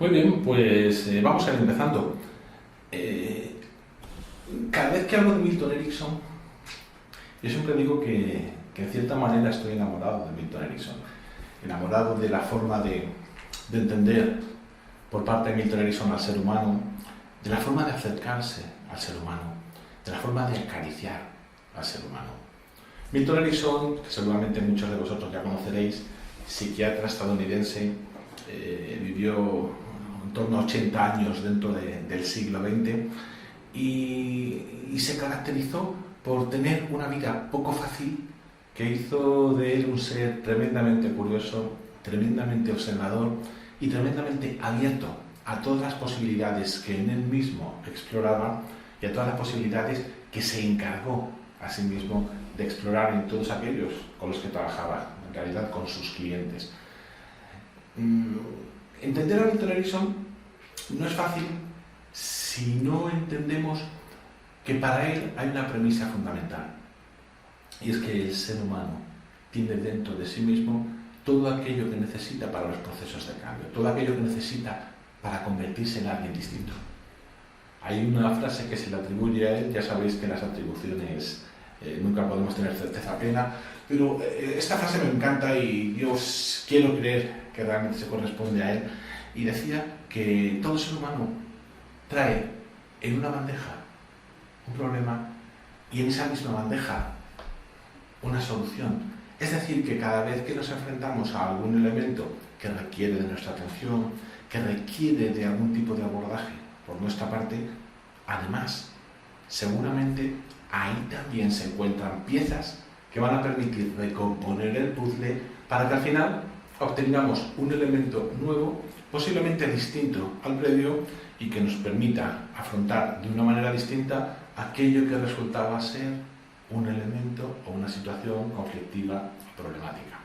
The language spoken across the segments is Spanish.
Muy bien, pues vamos a ir empezando. Cada vez que hablo de Milton Erickson, yo siempre digo que en cierta manera estoy enamorado de Milton Erickson, enamorado de la forma de entender por parte de Milton Erickson al ser humano, de la forma de acercarse al ser humano, de la forma de acariciar al ser humano. Milton Erickson, que seguramente muchos de vosotros ya conoceréis, psiquiatra estadounidense, vivió en torno a 80 años dentro del siglo XX y se caracterizó por tener una vida poco fácil que hizo de él un ser tremendamente curioso, tremendamente observador y tremendamente abierto a todas las posibilidades que en él mismo exploraba y a todas las posibilidades que se encargó a sí mismo de explorar en todos aquellos con los que trabajaba, en realidad con sus clientes. Entender a Milton Erickson no es fácil si no entendemos que para él hay una premisa fundamental, y es que el ser humano tiene dentro de sí mismo todo aquello que necesita para los procesos de cambio, todo aquello que necesita para convertirse en alguien distinto. Hay una frase que se le atribuye a él, ya sabéis que las atribuciones nunca podemos tener certeza plena, pero esta frase me encanta y yo quiero creer que realmente se corresponde a él, y decía que todo ser humano trae en una bandeja un problema y en esa misma bandeja una solución. Es decir, que cada vez que nos enfrentamos a algún elemento que requiere de nuestra atención, que requiere de algún tipo de abordaje por nuestra parte, además, seguramente ahí también se encuentran piezas que van a permitir recomponer el puzzle para que al final obtengamos un elemento nuevo, posiblemente distinto al previo, y que nos permita afrontar de una manera distinta aquello que resultaba ser un elemento o una situación conflictiva o problemática.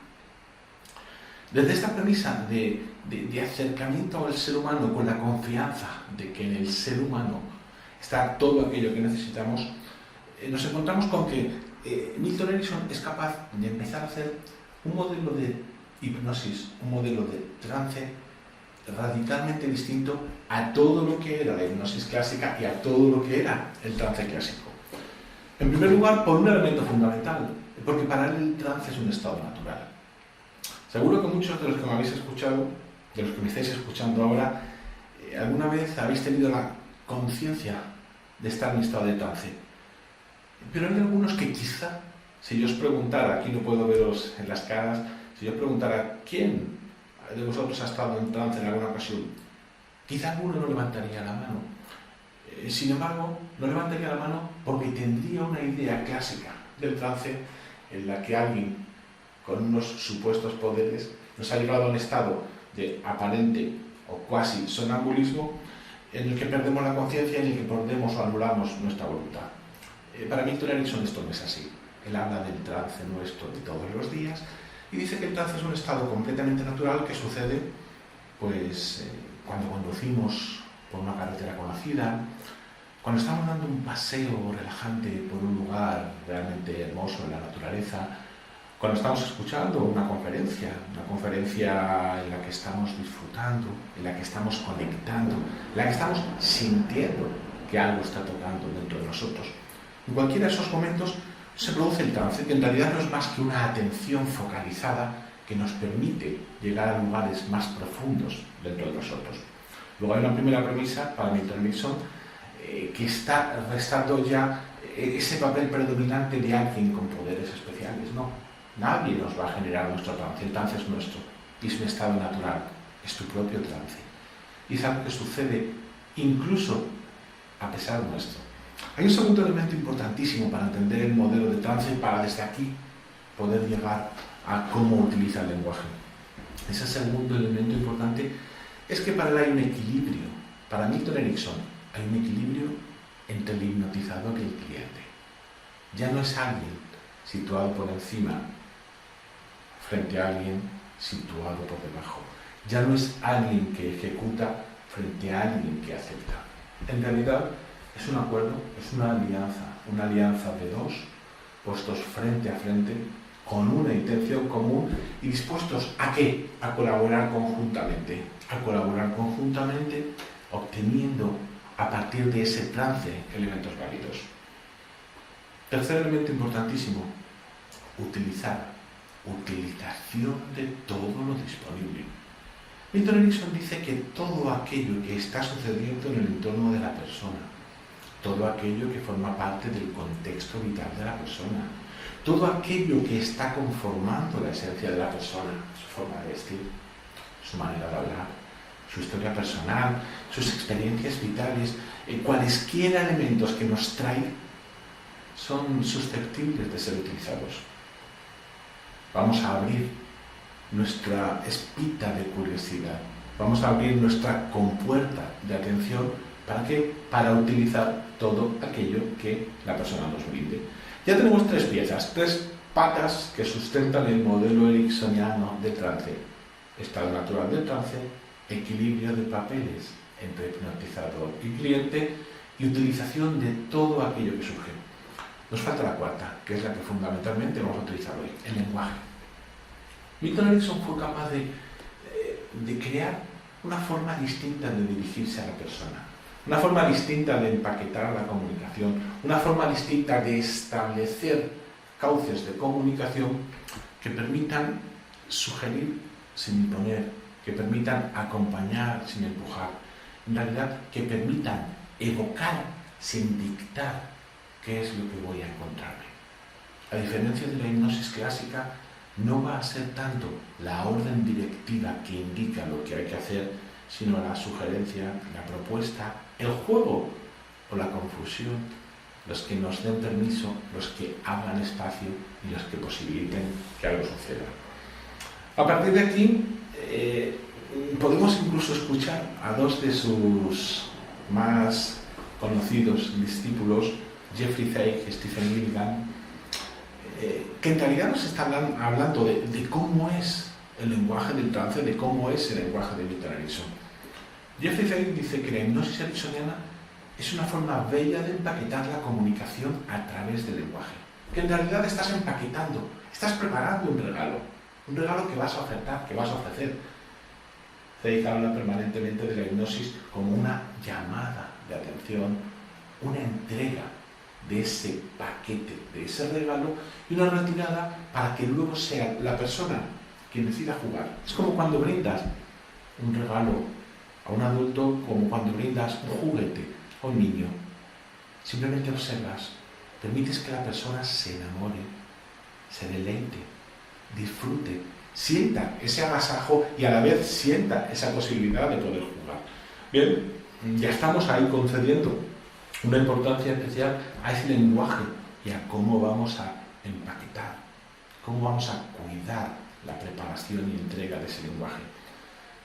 Desde esta premisa de acercamiento al ser humano con la confianza de que en el ser humano está todo aquello que necesitamos, nos encontramos con que Milton Erickson es capaz de empezar a hacer un modelo de hipnosis, un modelo de trance radicalmente distinto a todo lo que era la hipnosis clásica y a todo lo que era el trance clásico. En primer lugar, por un elemento fundamental, porque para él el trance es un estado natural. Seguro que muchos de los que me habéis escuchado, de los que me estáis escuchando ahora, alguna vez habéis tenido la conciencia de estar en estado de trance. Pero hay algunos que quizá, si yo os preguntara, aquí no puedo veros en las caras, si yo os preguntara quién de vosotros ha estado en trance en alguna ocasión, quizá alguno no levantaría la mano. Sin embargo, no levantaría la mano porque tendría una idea clásica del trance en la que alguien con unos supuestos poderes nos ha llevado a un estado de aparente o cuasi sonambulismo en el que perdemos la conciencia y en el que perdemos o anulamos nuestra voluntad. Para Milton Erickson esto no es así. Él habla del trance nuestro de todos los días y dice que el trance es un estado completamente natural que sucede cuando conducimos por una carretera conocida, cuando estamos dando un paseo relajante por un lugar realmente hermoso en la naturaleza, cuando estamos escuchando una conferencia en la que estamos disfrutando, en la que estamos conectando, en la que estamos sintiendo que algo está tocando dentro de nosotros. En cualquiera de esos momentos se produce el trance, que en realidad no es más que una atención focalizada que nos permite llegar a lugares más profundos dentro de nosotros. Luego hay una primera premisa para Milton Erickson que está restando ya ese papel predominante de alguien con poderes especiales. No, nadie nos va a generar nuestro trance. El trance es nuestro, es un estado natural, es tu propio trance. Y es algo que sucede incluso a pesar nuestro. Hay un segundo elemento importantísimo para entender el modelo de trance y para desde aquí poder llegar a cómo utiliza el lenguaje. Ese segundo elemento importante es que para él hay un equilibrio. Para Milton Erickson hay un equilibrio entre el hipnotizador y el cliente. Ya no es alguien situado por encima frente a alguien situado por debajo. Ya no es alguien que ejecuta frente a alguien que acepta. En realidad es un acuerdo, es una alianza de dos puestos frente a frente con una intención común y dispuestos ¿a qué? A colaborar conjuntamente. A colaborar conjuntamente obteniendo a partir de ese trance elementos válidos. Tercer elemento importantísimo, utilización de todo lo disponible. Milton Erickson dice que todo aquello que está sucediendo en el entorno de la persona, todo aquello que forma parte del contexto vital de la persona, todo aquello que está conformando la esencia de la persona, su forma de vestir, su manera de hablar, su historia personal, sus experiencias vitales, cualesquiera elementos que nos trae, son susceptibles de ser utilizados. Vamos a abrir nuestra espita de curiosidad, vamos a abrir nuestra compuerta de atención. ¿Para qué? Para utilizar todo aquello que la persona nos brinde. Ya tenemos tres piezas, tres patas que sustentan el modelo ericksoniano de trance. Estado natural del trance, equilibrio de papeles entre hipnotizador y cliente y utilización de todo aquello que surge. Nos falta la cuarta, que es la que fundamentalmente vamos a utilizar hoy, el lenguaje. Milton Erickson fue capaz de crear una forma distinta de dirigirse a la persona, una forma distinta de empaquetar la comunicación, una forma distinta de establecer cauces de comunicación que permitan sugerir sin imponer, que permitan acompañar sin empujar, en realidad que permitan evocar sin dictar qué es lo que voy a encontrarme. A diferencia de la hipnosis clásica, no va a ser tanto la orden directiva que indica lo que hay que hacer, sino la sugerencia, la propuesta, el juego o la confusión, los que nos den permiso, los que abran espacio y los que posibiliten que algo suceda. A partir de aquí, podemos incluso escuchar a dos de sus más conocidos discípulos, Jeffrey Zeig y Stephen Gilligan, que en realidad nos están hablando de cómo es el lenguaje del trance, de cómo es el lenguaje de Milton Erickson. Jeffrey Zeig dice que la hipnosis ericksoniana es una forma bella de empaquetar la comunicación a través del lenguaje. Que en realidad estás empaquetando, estás preparando un regalo que vas a ofertar, que vas a ofrecer. Zeig habla permanentemente de la hipnosis como una llamada de atención, una entrega de ese paquete, de ese regalo y una retirada para que luego sea la persona quien decida jugar. Es como cuando brindas un regalo a un adulto, como cuando brindas un juguete a un niño. Simplemente observas, permites que la persona se enamore, se deleite, disfrute, sienta ese agasajo y a la vez sienta esa posibilidad de poder jugar. Bien, ya estamos ahí concediendo una importancia especial a ese lenguaje y a cómo vamos a empaquetar, cómo vamos a cuidar la preparación y entrega de ese lenguaje.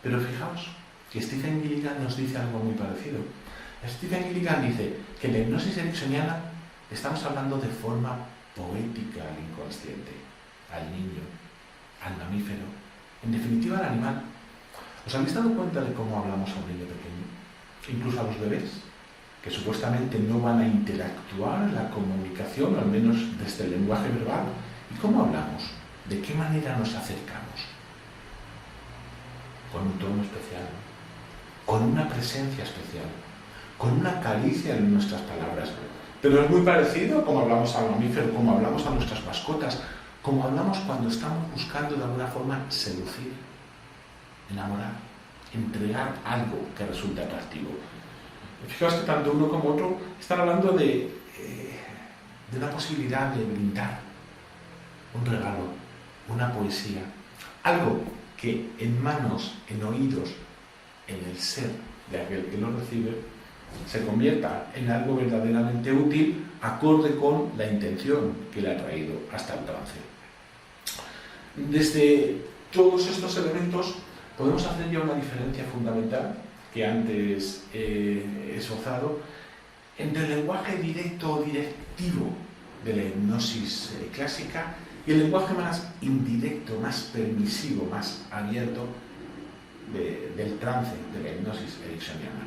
Pero fijaos que Stephen Gilligan nos dice algo muy parecido. Stephen Gilligan dice que en la hipnosis ericksoniana estamos hablando de forma poética al inconsciente, al niño, al mamífero, en definitiva al animal. ¿Os habéis dado cuenta de cómo hablamos a un niño pequeño? Incluso a los bebés, que supuestamente no van a interactuar en la comunicación, al menos desde el lenguaje verbal. ¿Y cómo hablamos? ¿De qué manera nos acercamos? Con un tono especial, con una presencia especial, con una caricia en nuestras palabras. Pero es muy parecido como hablamos al mamífero, como hablamos a nuestras mascotas, como hablamos cuando estamos buscando de alguna forma seducir, enamorar, entregar algo que resulte atractivo. Fijaos que tanto uno como otro están hablando de una posibilidad de brindar un regalo, una poesía, algo que en manos, en oídos, en el ser de aquel que lo recibe, se convierta en algo verdaderamente útil, acorde con la intención que le ha traído hasta el trance. Desde todos estos elementos podemos hacer ya una diferencia fundamental que antes he esbozado entre el lenguaje directo o directivo de la hipnosis clásica y el lenguaje más indirecto, más permisivo, más abierto del trance de la hipnosis ericksoniana.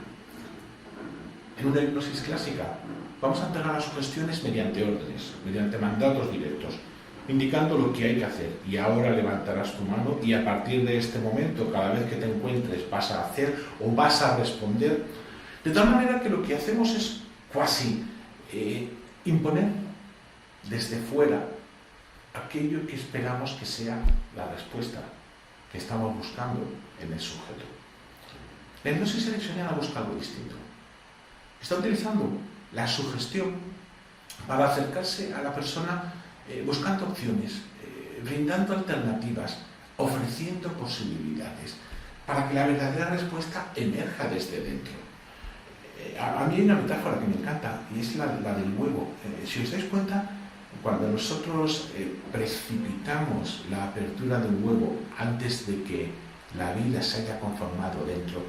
En una hipnosis clásica vamos a entregar las sugestiones mediante órdenes, mediante mandatos directos. indicando lo que hay que hacer. Y ahora levantarás tu mano y a partir de este momento, cada vez que te encuentres, vas a hacer o vas a responder. De tal manera que lo que hacemos es casi imponer desde fuera aquello que esperamos que sea la respuesta que estamos buscando en el sujeto. La hipnosis ericksoniana busca algo distinto. Está utilizando la sugestión para acercarse a la persona buscando opciones, brindando alternativas, ofreciendo posibilidades, para que la verdadera respuesta emerja desde dentro. A mí hay una metáfora que me encanta y es la del huevo. Si os dais cuenta, cuando nosotros precipitamos la apertura del huevo antes de que la vida se haya conformado dentro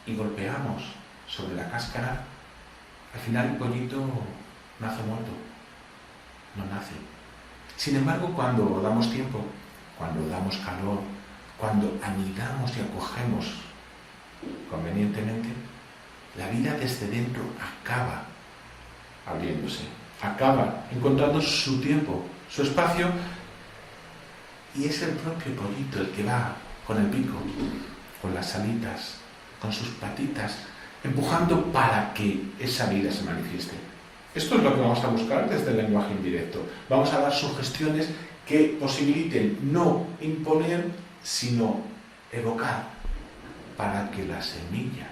y golpeamos sobre la cáscara, al final el pollito nace muerto, no nace. Sin embargo, cuando damos tiempo, cuando damos calor, cuando anidamos y acogemos convenientemente, la vida desde dentro acaba abriéndose, acaba encontrando su tiempo, su espacio, y es el propio pollito el que va con el pico, con las alitas, con sus patitas, empujando para que esa vida se manifieste. Esto es lo que vamos a buscar desde el lenguaje indirecto. Vamos a dar sugestiones que posibiliten no imponer, sino evocar, para que la semilla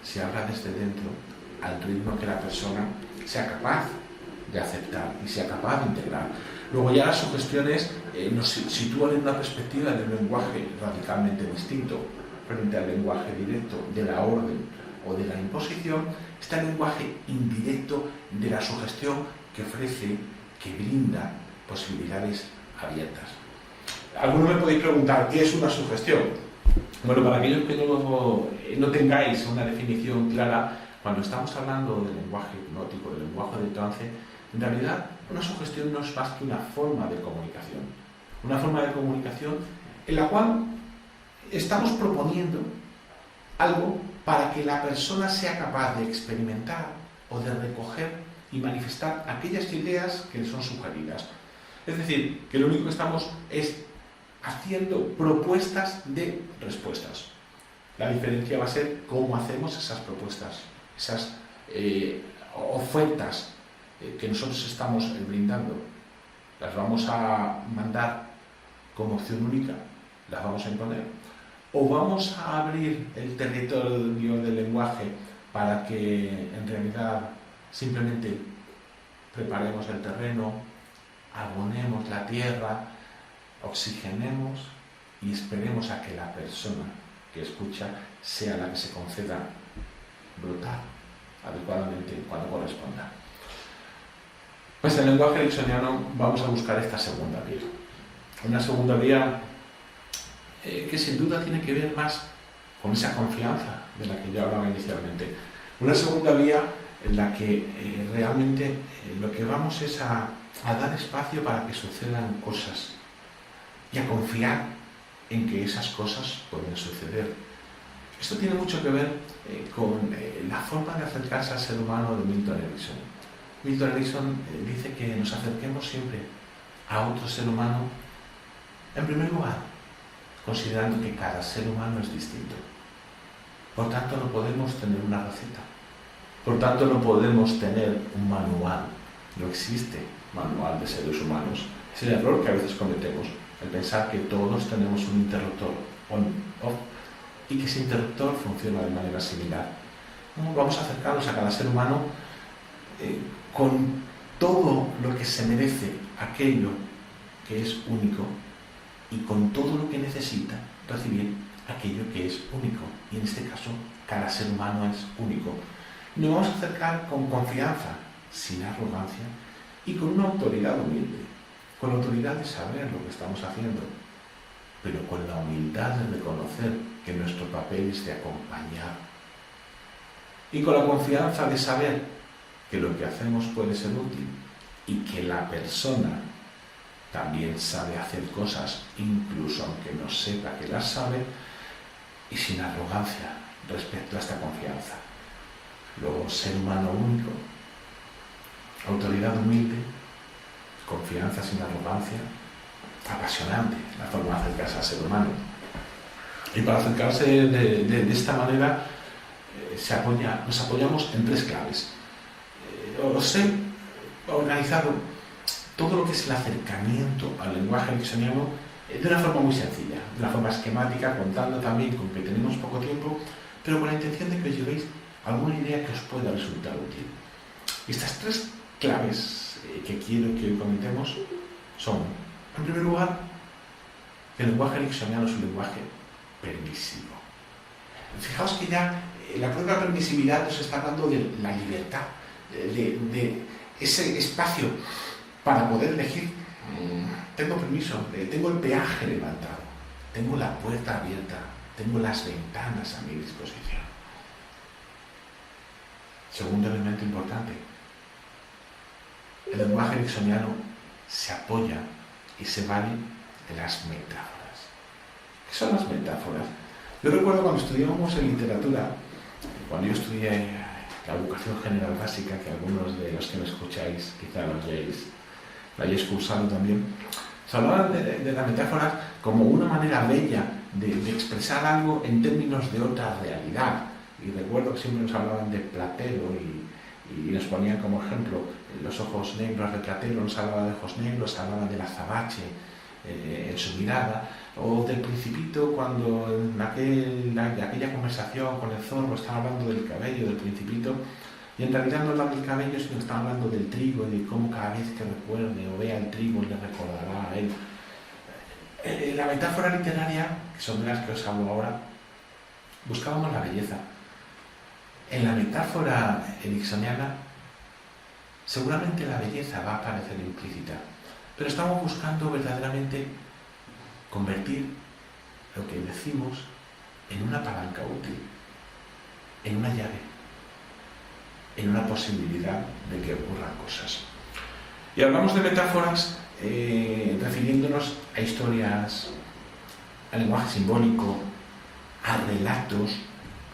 se abra desde dentro al ritmo que la persona sea capaz de aceptar y sea capaz de integrar. Luego ya las sugestiones nos sitúan en una perspectiva de un lenguaje radicalmente distinto frente al lenguaje directo de la orden o de la imposición. Está el lenguaje indirecto de la sugestión que ofrece, que brinda posibilidades abiertas. Algunos me podéis preguntar, ¿qué es una sugestión? Bueno, para aquellos que no tengáis una definición clara, cuando estamos hablando del lenguaje hipnótico, del lenguaje de trance, en realidad una sugestión no es más que una forma de comunicación. Una forma de comunicación en la cual estamos proponiendo algo para que la persona sea capaz de experimentar o de recoger y manifestar aquellas ideas que son sugeridas. Es decir, que lo único que estamos es haciendo propuestas de respuestas. La diferencia va a ser cómo hacemos esas propuestas, esas ofertas que nosotros estamos brindando. Las vamos a mandar como opción única, las vamos a imponer, o vamos a abrir el territorio del lenguaje para que en realidad simplemente preparemos el terreno, abonemos la tierra, oxigenemos y esperemos a que la persona que escucha sea la que se conceda brotar adecuadamente cuando corresponda. Pues en el lenguaje ericksoniano vamos a buscar esta segunda vía. Una segunda vía que sin duda tiene que ver más con esa confianza de la que yo hablaba inicialmente. Una segunda vía en la que realmente lo que vamos es a dar espacio para que sucedan cosas y a confiar en que esas cosas pueden suceder. Esto tiene mucho que ver con la forma de acercarse al ser humano de Milton Erickson. Milton Erickson dice que nos acerquemos siempre a otro ser humano, en primer lugar, considerando que cada ser humano es distinto. Por tanto, no podemos tener una receta. Por tanto, no podemos tener un manual. No existe manual de seres humanos. Es el error que a veces cometemos, el pensar que todos tenemos un interruptor on-off y que ese interruptor funciona de manera similar. Vamos a acercarnos a cada ser humano con todo lo que se merece, aquello que es único, y con todo lo que necesita recibir aquello que es único. Y en este caso, cada ser humano es único. Nos vamos a acercar con confianza, sin arrogancia, y con una autoridad humilde, con la autoridad de saber lo que estamos haciendo, pero con la humildad de reconocer que nuestro papel es de acompañar, y con la confianza de saber que lo que hacemos puede ser útil y que la persona también sabe hacer cosas, incluso aunque no sepa que las sabe, y sin arrogancia respecto a esta confianza. Luego, ser humano único, autoridad humilde, confianza sin arrogancia, apasionante la forma de acercarse al ser humano. Y para acercarse de esta manera nos apoyamos en 3 claves. Os he organizado todo lo que es el acercamiento al lenguaje ericksoniano de una forma muy sencilla, de una forma esquemática, contando también con que tenemos poco tiempo, pero con la intención de que os llevéis alguna idea que os pueda resultar útil. Estas 3 claves que quiero que hoy comentemos son, en primer lugar, el lenguaje ericksoniano es un lenguaje permisivo. Fijaos que ya la propia permisividad nos está hablando de la libertad, de ese espacio para poder elegir. Tengo permiso, tengo el peaje levantado, tengo la puerta abierta, tengo las ventanas a mi disposición. Segundo elemento importante, el lenguaje ericksoniano se apoya y se vale de las metáforas. ¿Qué son las metáforas? Yo recuerdo cuando estudiábamos en literatura, cuando yo estudié la educación general básica, que algunos de los que me escucháis quizá lo hayáis cursado también, se hablaba de la metáfora como una manera bella de expresar algo en términos de otra realidad. Y recuerdo que siempre nos hablaban de Platero y nos ponían como ejemplo los ojos negros de Platero, nos hablaba de ojos negros, hablaban del azabache en su mirada, o del Principito cuando en aquella conversación con el zorro estaba hablando del cabello del Principito, y en realidad no habla del cabello, sino está hablando del trigo y de cómo cada vez que recuerde o vea el trigo le recordará a él. La metáfora literaria, que son de las que os hablo ahora, buscábamos la belleza. En la metáfora ericksoniana, seguramente la belleza va a aparecer implícita, pero estamos buscando verdaderamente convertir lo que decimos en una palanca útil, en una llave, en una posibilidad de que ocurran cosas. Y hablamos de metáforas refiriéndonos a historias, al lenguaje simbólico, a relatos,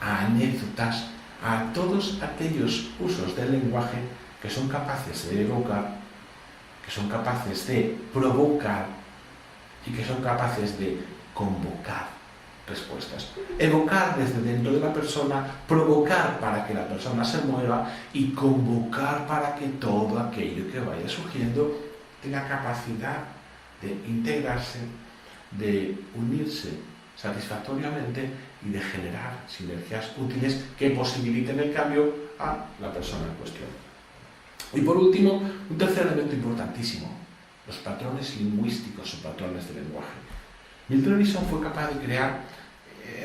a anécdotas, a todos aquellos usos del lenguaje que son capaces de evocar, que son capaces de provocar y que son capaces de convocar respuestas. Evocar desde dentro de la persona, provocar para que la persona se mueva y convocar para que todo aquello que vaya surgiendo tenga capacidad de integrarse, de unirse satisfactoriamente y de generar sinergias útiles que posibiliten el cambio a la persona en cuestión. Y por último, un tercer elemento importantísimo, los patrones lingüísticos o patrones de lenguaje. Milton Erickson fue capaz de crear,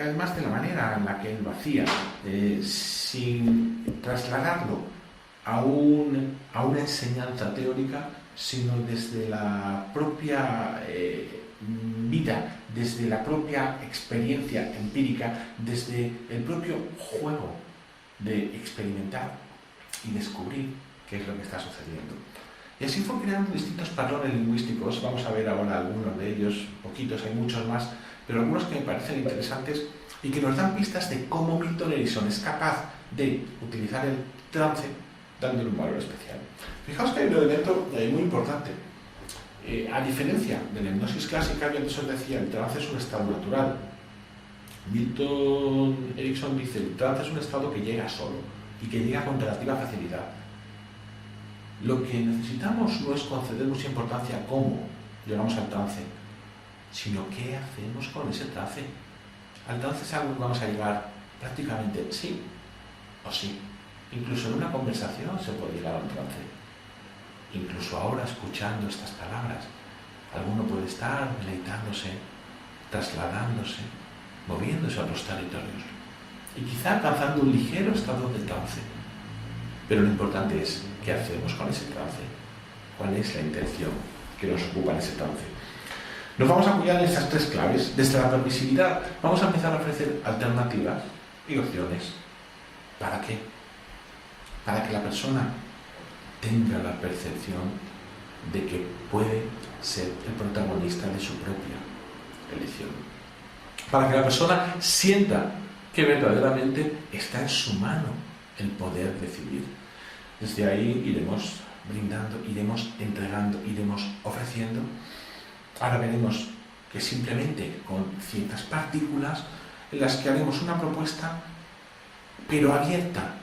además de la manera en la que él lo hacía, sin trasladarlo a una enseñanza teórica, sino desde la propia vida, desde la propia experiencia empírica, desde el propio juego de experimentar y descubrir qué es lo que está sucediendo. Y así fue creando distintos patrones lingüísticos. Vamos a ver ahora algunos de ellos, poquitos, hay muchos más, pero algunos que me parecen interesantes y que nos dan pistas de cómo Milton Erickson es capaz de utilizar el trance dándole un valor especial. Fijaos que hay un elemento muy importante. A diferencia de la hipnosis clásica, yo antes os decía, el trance es un estado natural. Milton Erickson dice, el trance es un estado que llega solo y que llega con relativa facilidad. Lo que necesitamos no es conceder mucha importancia a cómo llegamos al trance, sino qué hacemos con ese trance. Al trance es algo que vamos a llegar prácticamente sí o sí. Incluso en una conversación se puede llegar a un trance. Incluso ahora, escuchando estas palabras, alguno puede estar deleitándose, trasladándose, moviéndose a otros territorios y quizá alcanzando un ligero estado de trance. Pero lo importante es qué hacemos con ese trance, cuál es la intención que nos ocupa en ese trance. Nos vamos a apoyar en estas 3 claves. Desde la permisividad vamos a empezar a ofrecer alternativas y opciones. ¿Para qué? Para que la persona tenga la percepción de que puede ser el protagonista de su propia elección. Para que la persona sienta que verdaderamente está en su mano el poder decidir. Desde ahí iremos brindando, iremos entregando, iremos ofreciendo. Ahora veremos que simplemente con ciertas partículas en las que haremos una propuesta, pero abierta,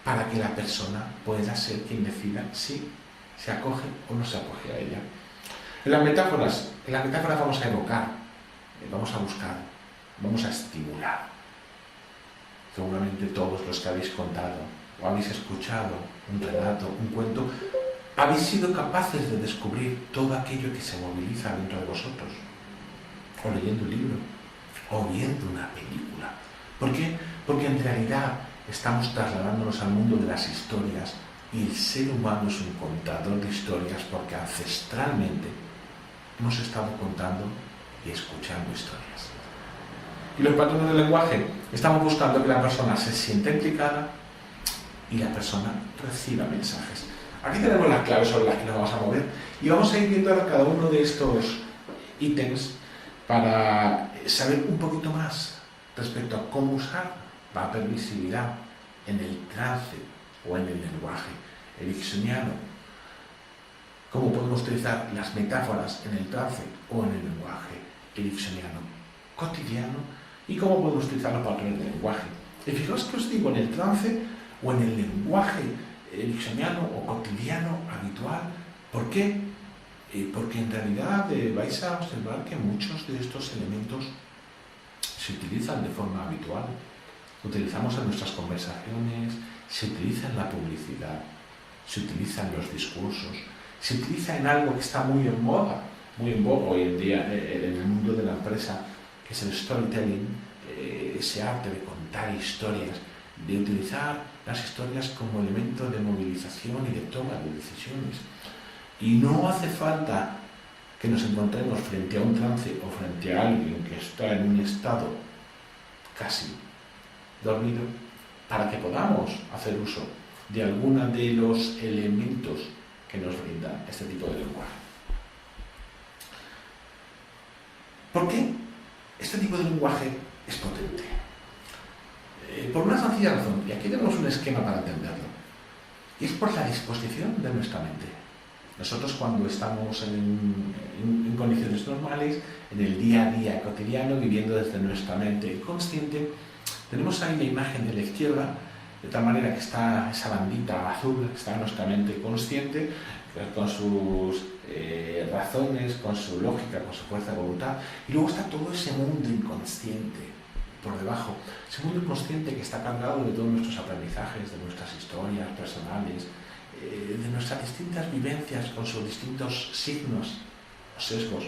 para que la persona pueda ser quien decida si se acoge o no se acoge a ella. En las metáforas vamos a evocar, vamos a buscar, vamos a estimular. Seguramente todos los que habéis contado o habéis escuchado un relato, un cuento, habéis sido capaces de descubrir todo aquello que se moviliza dentro de vosotros, o leyendo un libro, o viendo una película. ¿Por qué? Porque en realidad estamos trasladándonos al mundo de las historias, y el ser humano es un contador de historias porque ancestralmente hemos estado contando y escuchando historias. Y los patrones del lenguaje, estamos buscando que la persona se sienta implicada y la persona reciba mensajes. Aquí tenemos las claves sobre las que nos vamos a mover y vamos a ir viendo ahora cada uno de estos ítems para saber un poquito más respecto a cómo usar la permisividad en el trance o en el lenguaje ericksoniano, cómo podemos utilizar las metáforas en el trance o en el lenguaje ericksoniano cotidiano y cómo podemos utilizar los patrones del lenguaje. Y fijaos que os digo, en el trance o en el lenguaje ericksoniano o cotidiano habitual. ¿Por qué? Porque en realidad vais a observar que muchos de estos elementos se utilizan de forma habitual. Utilizamos en nuestras conversaciones, se utiliza en la publicidad, se utiliza en los discursos, se utiliza en algo que está muy en moda, muy en boga hoy en día en el mundo de la empresa, que es el storytelling, ese arte de contar historias, de utilizar las historias como elemento de movilización y de toma de decisiones. Y no hace falta que nos encontremos frente a un trance o frente a alguien que está en un estado casi dormido para que podamos hacer uso de alguno de los elementos que nos brinda este tipo de lenguaje. ¿Por qué este tipo de lenguaje es potente? Por una sencilla razón, y aquí tenemos un esquema para entenderlo, y es por la disposición de nuestra mente. Nosotros cuando estamos en condiciones normales, en el día a día cotidiano, viviendo desde nuestra mente consciente, tenemos ahí la imagen de la izquierda, de tal manera que está esa bandita azul, está nuestra mente consciente, con sus razones, con su lógica, con su fuerza de voluntad, y luego está todo ese mundo inconsciente por debajo, ese mundo inconsciente que está cargado de todos nuestros aprendizajes, de nuestras historias personales, de nuestras distintas vivencias con sus distintos signos o sesgos.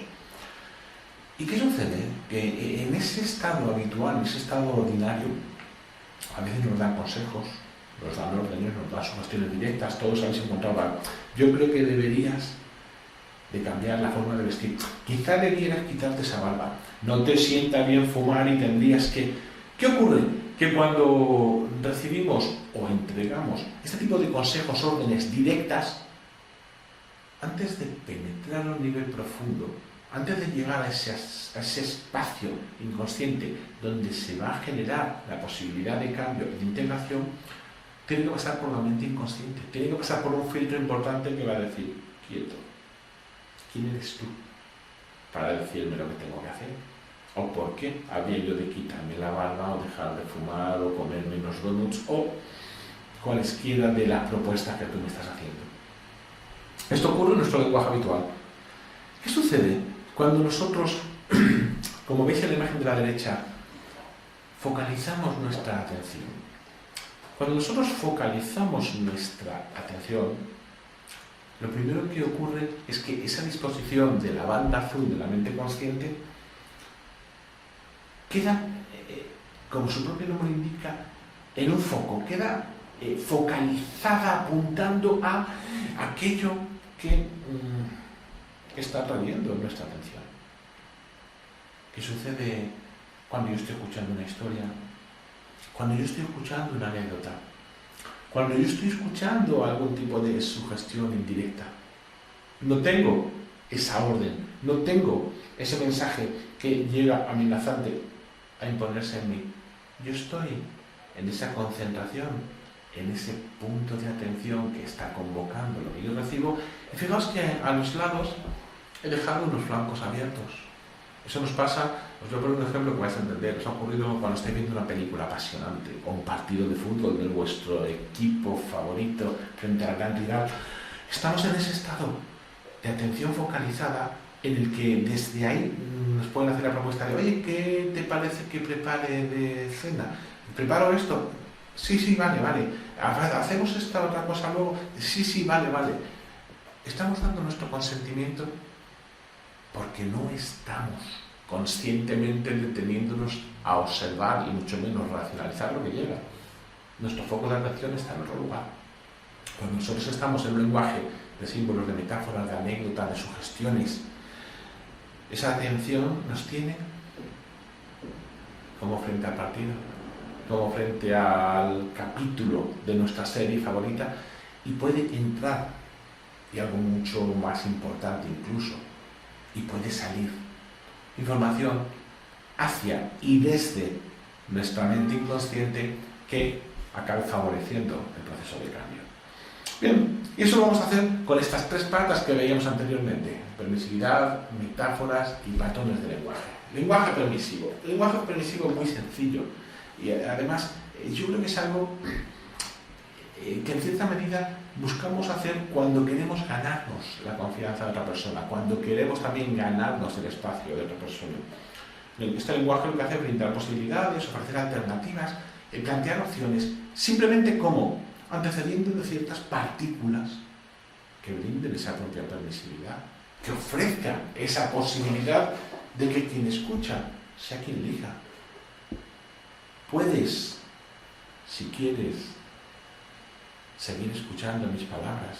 ¿Y qué sucede? Que en ese estado habitual, en ese estado ordinario, a veces nos dan consejos, nos dan órdenes, nos dan sugestiones directas, todos habéis encontrado algo. Yo creo que deberías de cambiar la forma de vestir. Quizá debieras quitarte esa barba. No te sienta bien fumar y tendrías que... ¿Qué ocurre? Que cuando recibimos o entregamos este tipo de consejos, órdenes directas, antes de penetrar a un nivel profundo, antes de llegar a ese espacio inconsciente donde se va a generar la posibilidad de cambio y de integración, tiene que pasar por la mente inconsciente, tiene que pasar por un filtro importante que va a decir, quieto, ¿quién eres tú para decirme lo que tengo que hacer? ¿O por qué habría yo de quitarme la barba o dejar de fumar o comer menos donuts o cualesquiera de las propuestas que tú me estás haciendo? Esto ocurre en nuestro lenguaje habitual. ¿Qué sucede cuando nosotros, como veis en la imagen de la derecha, focalizamos nuestra atención? Cuando nosotros focalizamos nuestra atención, lo primero que ocurre es que esa disposición de la banda azul de la mente consciente queda, como su propio nombre indica, en un foco, queda focalizada, apuntando a aquello que está atrayendo nuestra atención. ¿Qué sucede cuando yo estoy escuchando una historia? Cuando yo estoy escuchando una anécdota, cuando yo estoy escuchando algún tipo de sugestión indirecta, no tengo esa orden, no tengo ese mensaje que llega amenazante a imponerse en mí. Yo estoy en esa concentración en ese punto de atención que está convocando lo que yo recibo. Y fijaos que a los lados he dejado unos flancos abiertos. Eso nos pasa, os voy a poner un ejemplo que vais a entender. Os ha ocurrido cuando estáis viendo una película apasionante o un partido de fútbol de vuestro equipo favorito frente a la gran rival. Estamos en ese estado de atención focalizada en el que desde ahí nos pueden hacer la propuesta de: oye, ¿qué te parece que prepare de cena? ¿Preparo esto? Sí, vale. ¿Hacemos esta otra cosa luego? Sí, vale. Estamos dando nuestro consentimiento porque no estamos conscientemente deteniéndonos a observar y mucho menos racionalizar lo que llega. Nuestro foco de atención está en otro lugar. Cuando nosotros estamos en un lenguaje de símbolos, de metáforas, de anécdotas, de sugestiones, esa atención nos tiene como frente al partido, como frente al capítulo de nuestra serie favorita, y puede entrar, y algo mucho más importante incluso, y puede salir información hacia y desde nuestra mente inconsciente que acabe favoreciendo el proceso de cambio. Bien, y eso lo vamos a hacer con estas tres patas que veíamos anteriormente: permisividad, metáforas y patrones de lenguaje. Lenguaje permisivo. El lenguaje permisivo es muy sencillo y además yo creo que es algo que en cierta medida buscamos hacer cuando queremos ganarnos la confianza de otra persona, cuando queremos también ganarnos el espacio de otra persona. Este lenguaje lo que hace es brindar posibilidades, ofrecer alternativas, plantear opciones, simplemente como antecediendo de ciertas partículas que brinden esa propia permisividad, que ofrezcan esa posibilidad de que quien escucha sea quien elija. Puedes, si quieres, seguir escuchando mis palabras.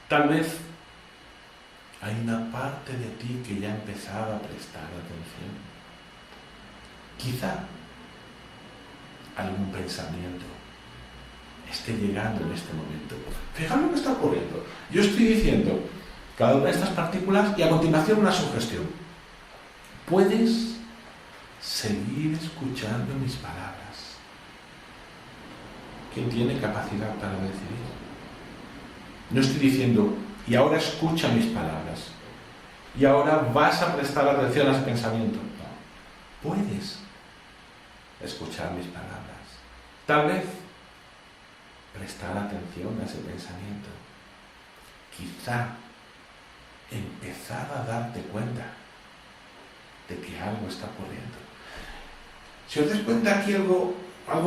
Tal vez hay una parte de ti que ya ha empezado a prestar atención. Quizá algún pensamiento esté llegando en este momento. Fijaos lo que está ocurriendo. Yo estoy diciendo cada una de estas partículas y a continuación una sugestión. Puedes seguir escuchando mis palabras. ¿Quién tiene capacidad para decidir? No estoy diciendo: y ahora escucha mis palabras, y ahora vas a prestar atención a ese pensamiento. No. Puedes escuchar mis palabras. Tal vez prestar atención a ese pensamiento. Quizá empezar a darte cuenta de que algo está ocurriendo. Si os dais cuenta, aquí algo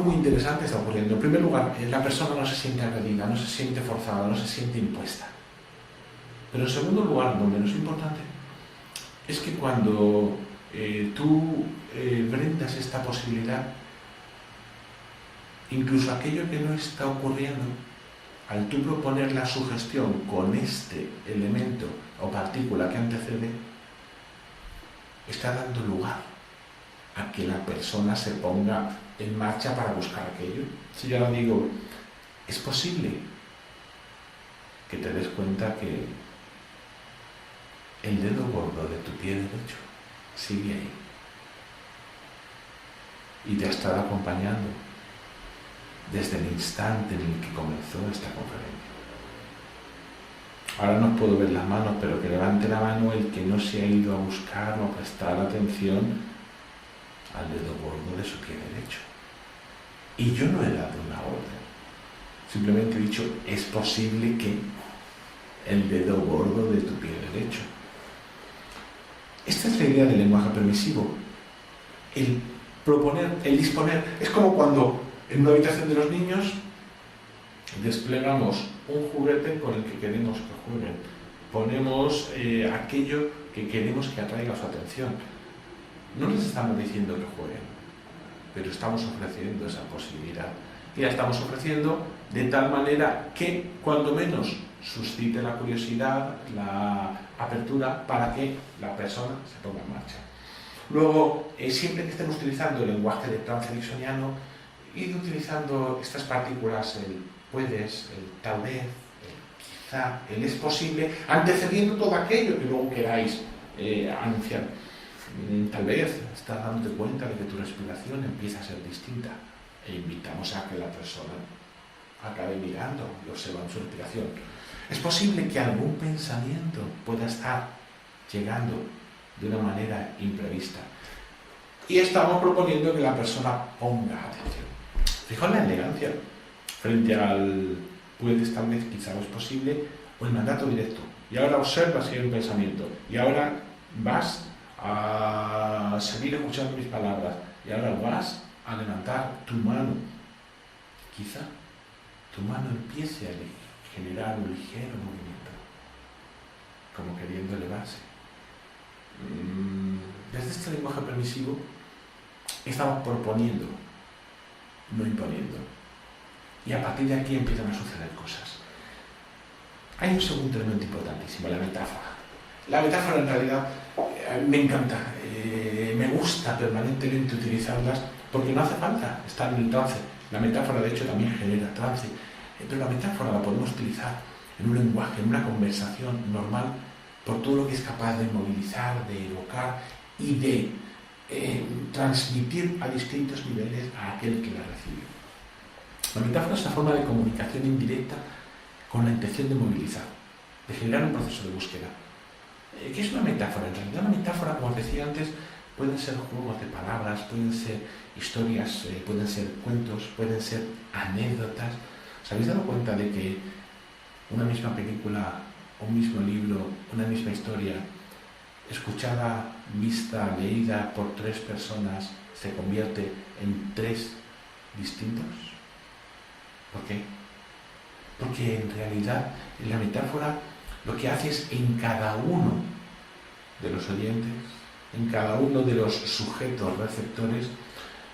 muy interesante está ocurriendo. En primer lugar, la persona no se siente agredida, no se siente forzada, no se siente impuesta. Pero en segundo lugar, no menos importante, es que cuando tú brindas esta posibilidad, incluso aquello que no está ocurriendo, al tú proponer la sugestión con este elemento o partícula que antecede, está dando lugar a que la persona se ponga en marcha para buscar aquello. Si yo ahora digo: es posible que te des cuenta que el dedo gordo de tu pie derecho sigue ahí y te ha estado acompañando desde el instante en el que comenzó esta conferencia. Ahora no puedo ver las manos, pero que levante la mano el que no se ha ido a buscar o a prestar atención al dedo gordo de su pie derecho. Y yo no he dado una orden. Simplemente he dicho: es posible que el dedo gordo de tu pie derecho. Esta es la idea del lenguaje permisivo. El proponer, el disponer. Es como cuando en una habitación de los niños desplegamos un juguete con el que queremos que jueguen. Ponemos aquello que queremos que atraiga su atención. No les estamos diciendo que jueguen, pero estamos ofreciendo esa posibilidad. Y la estamos ofreciendo de tal manera que, cuando menos, suscite la curiosidad, la apertura para que la persona se ponga en marcha. Luego, siempre que estemos utilizando el lenguaje de trance ericksoniano, id utilizando estas partículas: el puedes, el tal vez, el quizá, el es posible, antecediendo todo aquello que luego queráis anunciar. Tal vez estás dándote cuenta de que tu respiración empieza a ser distinta e invitamos a que la persona acabe mirando y observando su respiración. Es posible que algún pensamiento pueda estar llegando de una manera imprevista. Y estamos proponiendo que la persona ponga atención. Fijaos la elegancia frente al puedes, tal vez, quizá no es posible, o el mandato directo. Y ahora observa si hay un pensamiento. Y ahora vas a seguir escuchando mis palabras. Y ahora vas a levantar tu mano. Quizá tu mano empiece a generar un ligero movimiento, como queriendo elevarse. Desde este lenguaje permisivo estamos proponiendo, no imponiendo. Y a partir de aquí empiezan a suceder cosas. Hay un segundo elemento importantísimo, la metáfora. La metáfora en realidad me encanta, me gusta permanentemente utilizarlas porque no hace falta estar en el trance. La metáfora de hecho también genera trance, pero la metáfora la podemos utilizar en un lenguaje, en una conversación normal, por todo lo que es capaz de movilizar, de evocar y de transmitir a distintos niveles a aquel que la recibe. La metáfora es una forma de comunicación indirecta con la intención de movilizar, de generar un proceso de búsqueda. ¿Qué es una metáfora? En realidad una metáfora, como os decía antes, pueden ser juegos de palabras, pueden ser historias, pueden ser cuentos, pueden ser anécdotas. ¿Os habéis dado cuenta de que una misma película, un mismo libro, una misma historia, escuchada, vista, leída por tres personas, se convierte en tres distintos? ¿Por qué? Porque en realidad la metáfora lo que hace es en cada uno de los oyentes, en cada uno de los sujetos receptores,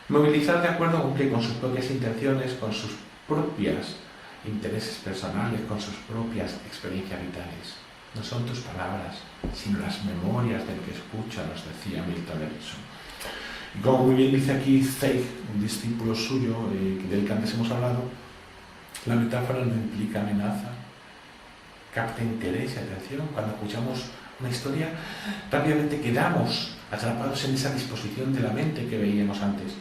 movilizar de acuerdo con sus propias intenciones, con sus propios intereses personales, con sus propias experiencias vitales. No son tus palabras, sino las memorias del que escucha, nos decía Milton Erickson. Y como muy bien dice aquí Zweig, un discípulo suyo del que antes hemos hablado, la metáfora no implica amenaza, capta interés y atención. Cuando escuchamos una historia, rápidamente quedamos atrapados en esa disposición de la mente que veíamos antes.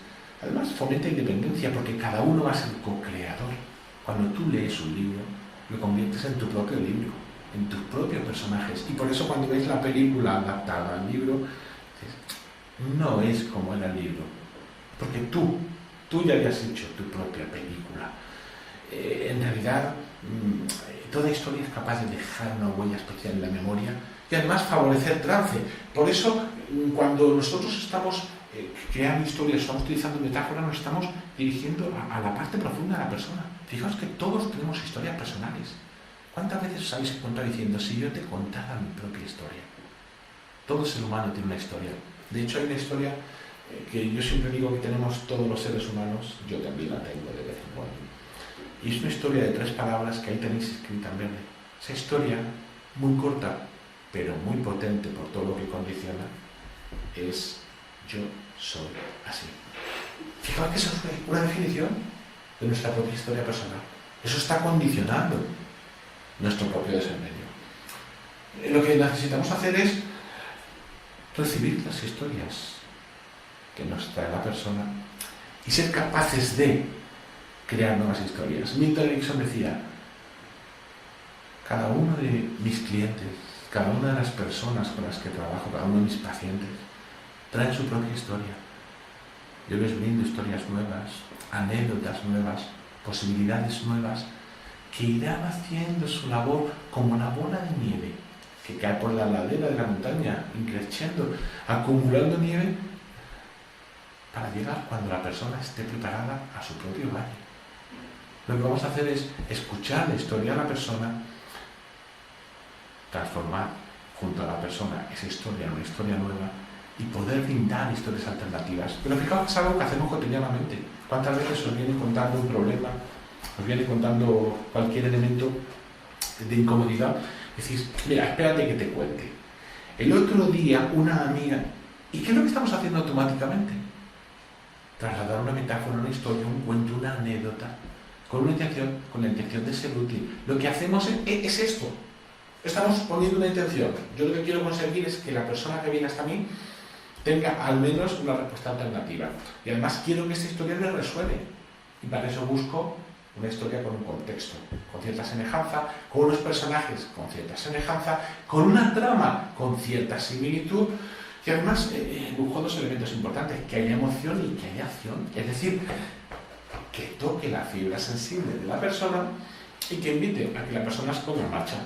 Además, fomenta independencia porque cada uno va a ser co-creador. Cuando tú lees un libro, lo conviertes en tu propio libro, en tus propios personajes. Y por eso cuando ves la película adaptada al libro, dices, no es como era el libro. Porque tú ya habías hecho tu propia película. En realidad, toda historia es capaz de dejar una huella especial en la memoria y además favorecer trance. Por eso, cuando nosotros estamos creando historias, estamos utilizando metáforas, nos estamos dirigiendo a la parte profunda de la persona. Fijaos que todos tenemos historias personales. ¿Cuántas veces os habéis encontrado diciendo, si yo te contara mi propia historia? Todo ser humano tiene una historia. De hecho, hay una historia que yo siempre digo que tenemos todos los seres humanos, yo también la tengo de vez en cuando. Y es una historia de 3 palabras que ahí tenéis escrita en verde. Esa historia, muy corta, pero muy potente por todo lo que condiciona, es yo soy así. Fijaos que eso es una definición de nuestra propia historia personal. Eso está condicionando nuestro propio desempeño. Lo que necesitamos hacer es recibir las historias que nos trae la persona y ser capaces de crear nuevas historias. Milton Erickson decía, cada uno de mis clientes, cada una de las personas con las que trabajo, cada uno de mis pacientes, traen su propia historia. Yo les brindo historias nuevas, anécdotas nuevas, posibilidades nuevas, que irán haciendo su labor como una bola de nieve que cae por la ladera de la montaña, increciendo, acumulando nieve para llegar cuando la persona esté preparada a su propio valle. Lo que vamos a hacer es escuchar la historia de la persona, transformar junto a la persona esa historia en una historia nueva y poder brindar historias alternativas. Pero fijaos que es algo que hacemos cotidianamente. ¿Cuántas veces os viene contando un problema, os viene contando cualquier elemento de incomodidad? Decís, mira, espérate que te cuente. El otro día una amiga... ¿Y qué es lo que estamos haciendo automáticamente? Trasladar una metáfora, una historia, un cuento, una anécdota, con la intención de ser útil. Lo que hacemos es esto. Estamos poniendo una intención. Yo lo que quiero conseguir es que la persona que viene hasta mí tenga al menos una respuesta alternativa. Y además quiero que esta historia le resuene. Y para eso busco una historia con un contexto, con cierta semejanza, con unos personajes con cierta semejanza, con una trama con cierta similitud, y además busco dos elementos importantes: que haya emoción y que haya acción, es decir, que toque la fibra sensible de la persona y que invite a que la persona se ponga en marcha.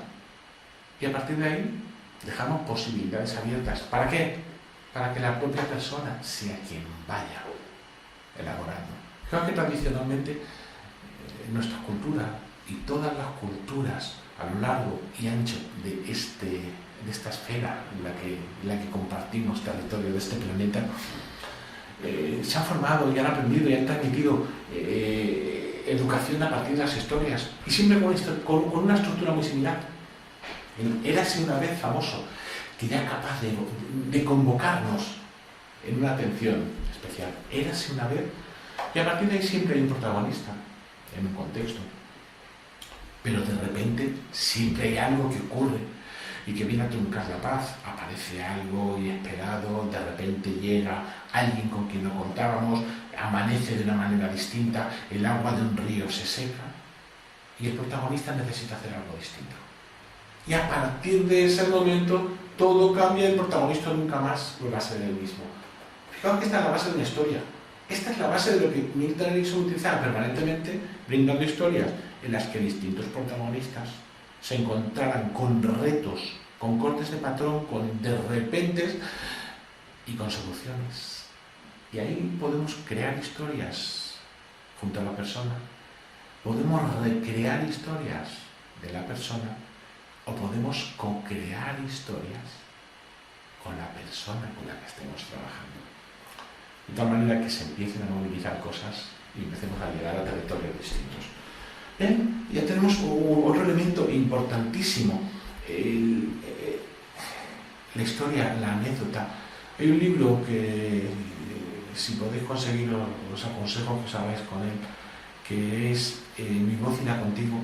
Y a partir de ahí dejamos posibilidades abiertas. ¿Para qué? Para que la propia persona sea quien vaya elaborando. Creo que tradicionalmente nuestra cultura y todas las culturas a lo largo y ancho de esta esfera en la que compartimos territorio de este planeta, se han formado y han aprendido y han transmitido educación a partir de las historias, y siempre con una estructura muy similar. Érase una vez famoso, que ya capaz de convocarnos en una atención especial. Érase una vez, y a partir de ahí siempre hay un protagonista en un contexto, pero de repente siempre hay algo que ocurre y que viene a truncar la paz. Aparece algo inesperado, de repente llega alguien con quien no contábamos, amanece de una manera distinta, el agua de un río se seca y el protagonista necesita hacer algo distinto. Y a partir de ese momento todo cambia, el protagonista nunca más vuelve a ser el mismo. Fijaos que esta es la base de una historia. Esta es la base de lo que Milton Erickson utilizaba permanentemente, brindando historias en las que distintos protagonistas se encontraran con retos, con cortes de patrón, con de repentes y con soluciones. Y ahí podemos crear historias junto a la persona, podemos recrear historias de la persona, o podemos co-crear historias con la persona con la que estemos trabajando. De tal manera que se empiecen a movilizar cosas y empecemos a llegar a territorios distintos. Bien, ya tenemos otro elemento importantísimo, la historia, la anécdota. Hay un libro que, si podéis conseguirlo, os aconsejo que os hagáis con él, que es Mi voz irá contigo,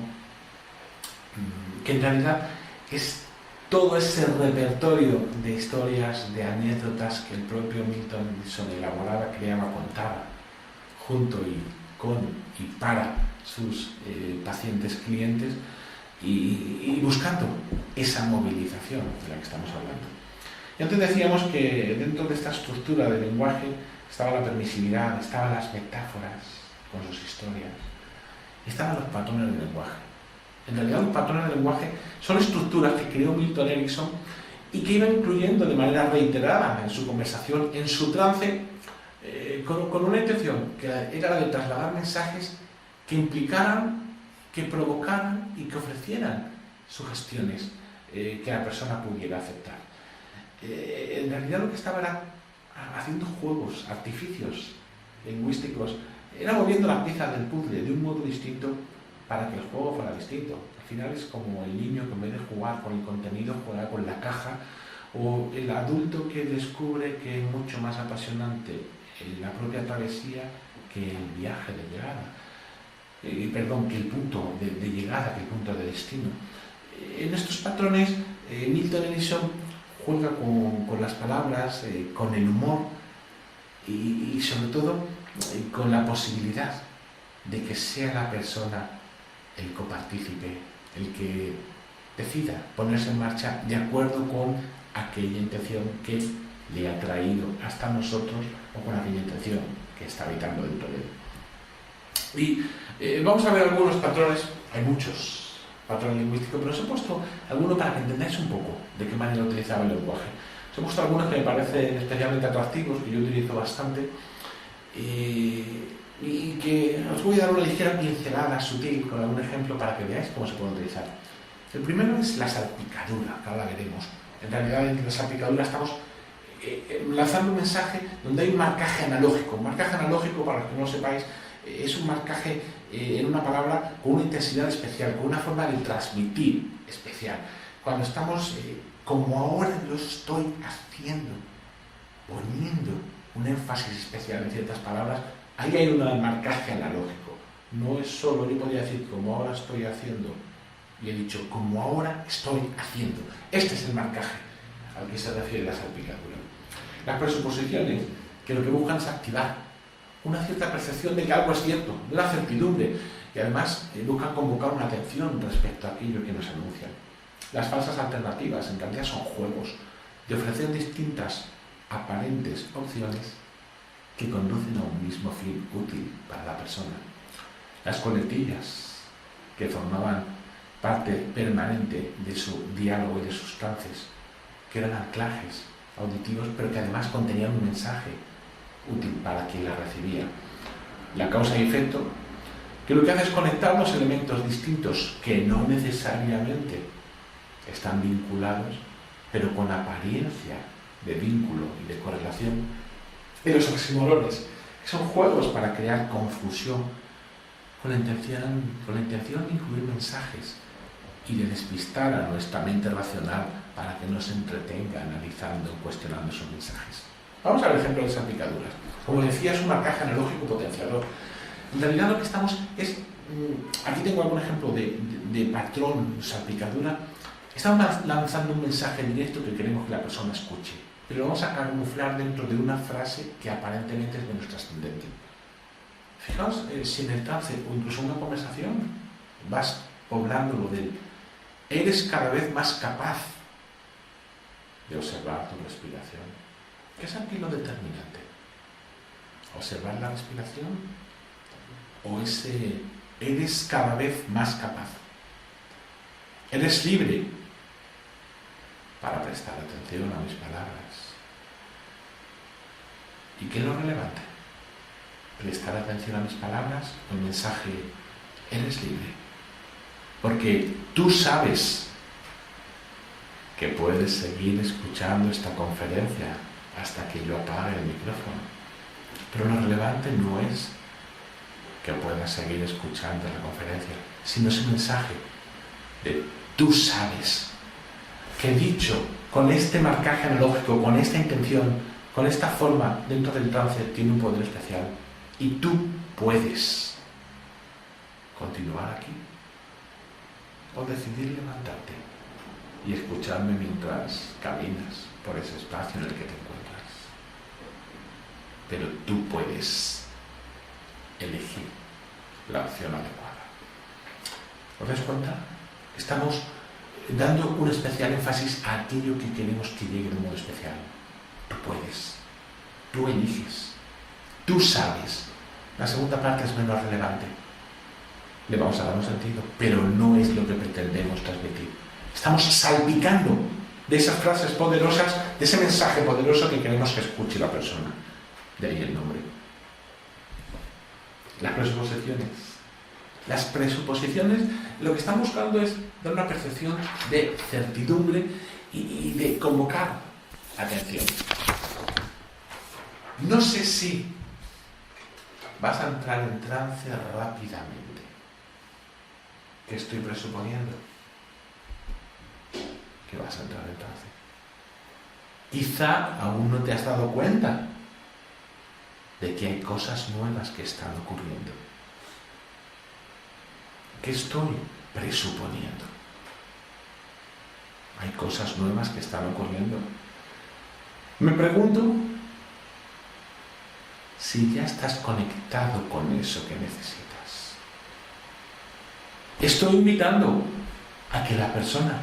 que en realidad es todo ese repertorio de historias, de anécdotas que el propio Milton Erickson elaboraba, creaba, contaba, junto y con y para sus pacientes, clientes, y buscando esa movilización de la que estamos hablando. Y antes decíamos que dentro de esta estructura del lenguaje estaba la permisividad, estaban las metáforas con sus historias, estaban los patrones del lenguaje. En realidad los patrones del lenguaje son estructuras que creó Milton Erickson y que iba incluyendo de manera reiterada en su conversación, en su trance, con una intención que era la de trasladar mensajes que implicaran, que provocaran y que ofrecieran sugestiones que la persona pudiera aceptar. En realidad lo que estaba era haciendo juegos, artificios lingüísticos, era moviendo la pieza del puzzle de un modo distinto para que el juego fuera distinto. Al final es como el niño que en vez de jugar con el contenido juega con la caja, o el adulto que descubre que es mucho más apasionante la propia travesía que el viaje de llegada. Que el punto de llegada, que el punto de destino. En estos patrones Milton Erickson juega con las palabras, con el humor y sobre todo con la posibilidad de que sea la persona el copartícipe, el que decida ponerse en marcha de acuerdo con aquella intención que le ha traído hasta nosotros o con aquella intención que está habitando dentro de él. Y vamos a ver algunos patrones, hay muchos patrones lingüísticos, pero os he puesto algunos para que entendáis un poco de qué manera utilizaba el lenguaje. Os he puesto algunos que me parecen especialmente atractivos, que yo utilizo bastante, y que os voy a dar una ligera pincelada sutil con algún ejemplo para que veáis cómo se puede utilizar. El primero es la salpicadura, que ahora veremos. En realidad en la salpicadura estamos lanzando un mensaje donde hay un marcaje analógico. Un marcaje analógico, para los que no lo sepáis, es un marcaje en una palabra con una intensidad especial, con una forma de transmitir especial. Cuando estamos, como ahora lo estoy haciendo, poniendo un énfasis especial en ciertas palabras, ahí hay un marcaje analógico. No es solo, yo podría decir como ahora estoy haciendo, y he dicho como ahora estoy haciendo. Este es el marcaje al que se refiere la salpicadura. Las presuposiciones, que lo que buscan es activar una cierta percepción de que algo es cierto, de una certidumbre. y además buscan convocar una atención respecto a aquello que nos anuncian. Las falsas alternativas en realidad son juegos de ofrecer distintas aparentes opciones que conducen a un mismo fin útil para la persona. Las coletillas, que formaban parte permanente de su diálogo y de sus trances, que eran anclajes auditivos, pero que además contenían un mensaje útil para quien la recibía. La causa y efecto, que lo que hace es conectar los elementos distintos que no necesariamente están vinculados, pero con apariencia de vínculo y de correlación. Y los oxímorones, que son juegos para crear confusión con la intención de incluir mensajes y de despistar a nuestra mente racional para que no se entretenga analizando o cuestionando esos mensajes. Vamos a ver ejemplo de salpicaduras. Como decía, es un marcaje analógico potenciador. En realidad lo que estamos es... Aquí tengo algún ejemplo de patrón salpicadura. Estamos lanzando un mensaje directo que queremos que la persona escuche, pero lo vamos a camuflar dentro de una frase que aparentemente es menos trascendente. Fijaos, si en el trance o incluso en una conversación vas poblándolo del eres cada vez más capaz de observar tu respiración. ¿Qué es aquí lo determinante? ¿Observar la respiración? ¿O ese eres cada vez más capaz? Eres libre para prestar atención a mis palabras. ¿Y qué es lo relevante? Prestar atención a mis palabras, el mensaje, eres libre. Porque tú sabes que puedes seguir escuchando esta conferencia hasta que yo apague el micrófono. Pero lo relevante no es que puedas seguir escuchando la conferencia, sino ese mensaje de tú sabes que dicho con este marcaje analógico, con esta intención, con esta forma dentro del trance, tiene un poder especial. Y tú puedes continuar aquí o decidir levantarte y escucharme mientras caminas por ese espacio en el que te encuentras. Pero tú puedes elegir la opción adecuada. ¿Os dais cuenta? Estamos dando un especial énfasis a aquello que queremos que llegue de un modo especial. Tú puedes, tú eliges, tú sabes. La segunda parte es menos relevante. Le vamos a dar un sentido, pero no es lo que pretendemos transmitir. Estamos salpicando de esas frases poderosas, de ese mensaje poderoso que queremos que escuche la persona. De ahí el nombre. Las presuposiciones. Las presuposiciones lo que están buscando es dar una percepción de certidumbre y de convocar atención. No sé si vas a entrar en trance rápidamente. ¿Qué estoy presuponiendo? Que vas a entrar en trance. Quizá aún no te has dado cuenta de que hay cosas nuevas que están ocurriendo. ¿Qué estoy presuponiendo? Hay cosas nuevas que están ocurriendo. Me pregunto si ya estás conectado con eso que necesitas. Estoy invitando a que la persona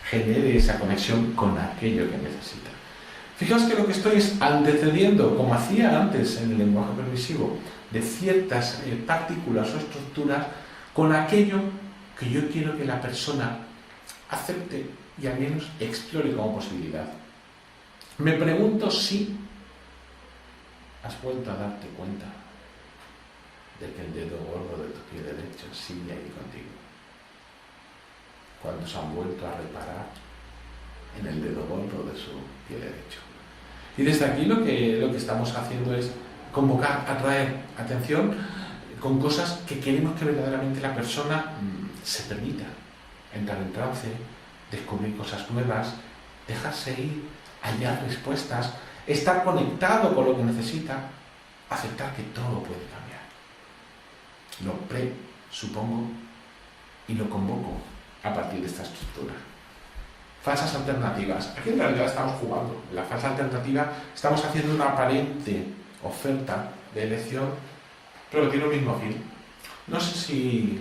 genere esa conexión con aquello que necesita. Fijaos que lo que estoy es antecediendo, como hacía antes en el lenguaje permisivo, de ciertas partículas o estructuras con aquello que yo quiero que la persona acepte y al menos explore como posibilidad. Me pregunto si has vuelto a darte cuenta de que el dedo gordo de tu pie derecho sigue ahí contigo. Cuando se han vuelto a reparar en el dedo gordo de su pie derecho. Y desde aquí lo que estamos haciendo es convocar, atraer atención con cosas que queremos que verdaderamente la persona se permita entrar en trance, descubrir cosas nuevas, dejarse ir, hallar respuestas, estar conectado con lo que necesita, aceptar que todo puede cambiar. Lo presupongo y lo convoco a partir de esta estructura. Falsas alternativas. Aquí en realidad estamos jugando. En la falsa alternativa estamos haciendo una aparente oferta de elección, pero tiene un mismo fin. No sé si